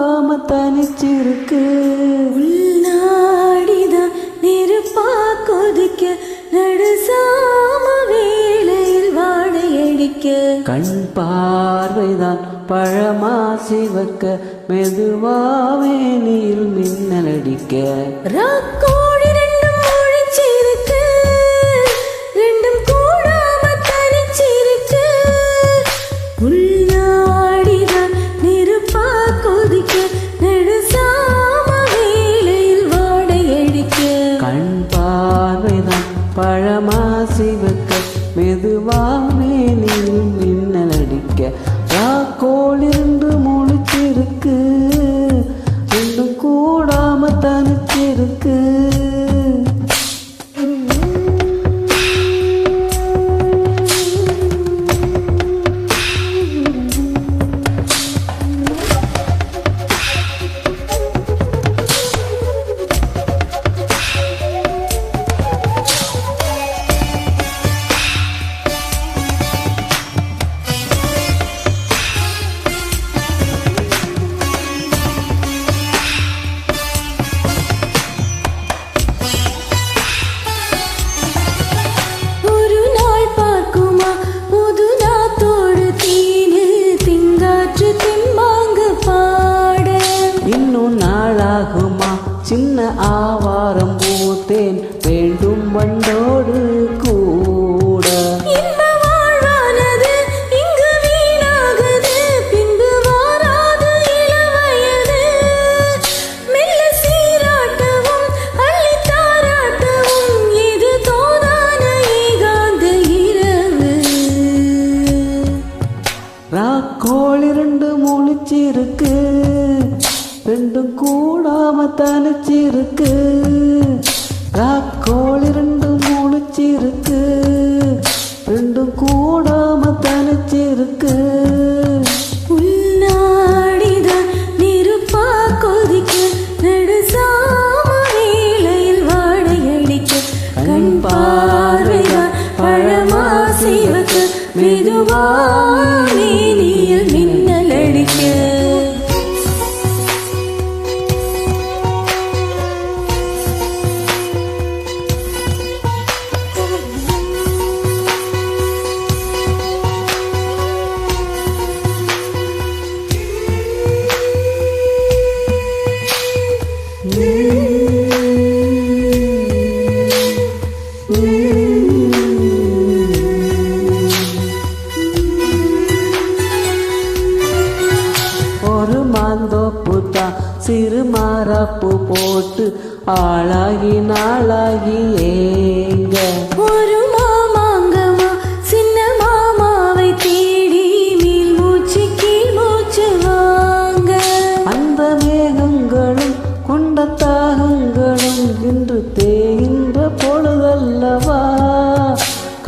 கூடாம தனிச்சிருக்கு. உள்நாடிதான் நெருப்பா கொதிக்க நடுசாம வேளையில் வாடையடிக்க கண் பார்வைதான் பழமா சிவக்க மெதுவாவே நீர் மின்னலடிக்க ராக்கோழி ரெண்டும் ஒழிச்சிருக்கு ரெண்டும் கூடாம தனிச்சிருக்கு. உள்நாடிதான் நெருப்பா கொதிக்க நடுசாம வேளையில் வாடையடிக்க கண் பார்வைதான் பழமா சிவக்க மெதுவாவே நீர் மின்னலடிக்க ராக்கோளிருந்து முழிச்சிருக்கு ரெண்டும் கூடாம தனிச்சிருக்கு. நாளாகுமா சின்ன ஆவாரம் பூத்தேன் வேண்டும் வண்டோடு கூட. இந்த வாழ்வானது இங்கு வீணாகுது பின்பு வாராது இளவயது. மெல்ல சீராட்டவும் அள்ளி தாராட்டவும் இது தோதான ஏகாந்த இரவு. ராக்கோழி ரெண்டு முழிச்சிருக்கு ரெண்டும் கூடாம தனிச்சிருக்கு. ராக்கோழி ரெண்டும் முழிச்சிருக்கு ரெண்டும் கூடாம தனிச்சிருக்கு. உள்நாடிதான் நெருப்பா கொதிக்க நடுசாம வேளையில் வாடையடிக்க கண் பார்வைதான் பழமா சிவக்க மெதுவானே நீர் மின்னலடிக்க. ஒரு மாந்தோப்புத்தா சிறு மாறாப்பு போட்டு ஆளாகி நாளாகி ஏங்க. ஒரு மாமாங்கமா சின்ன மாமாவை தேடி மேல் மூச்சு கீழ் மூச்சு வாங்க. அந்த மேகங்களும் கொண்ட தாகங்களும் இன்று தேகின்ற பொழுதல்லவா.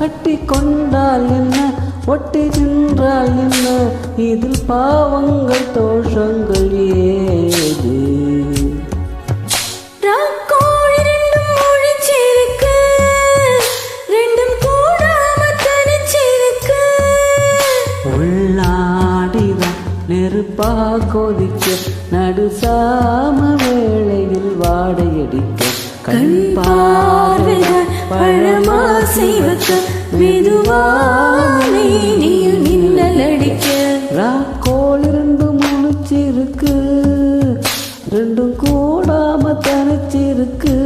கட்டி கொண்டால் என்ன ஒட்டி நின்றால் என்ன இதில் பாவங்கள் தோஷங்கள் ஏது. ராக்கோழி ரெண்டும் ஒழிச்சிருக்கு ரெண்டும் கூடாம தனிச்சிருக்கு. உள்நாடிதான் நெருப்பா கொதிக்க நடுசாம வேளையில் வாடையடிக்க கண் பார்வைதான் பழமா சிவக்க மெதுவானே நீர் மின்னலடிக்க. ராக்கோழி ரெண்டும் முழிச்சிருக்கு ரெண்டும் கூடாம தனிச்சிருக்கு.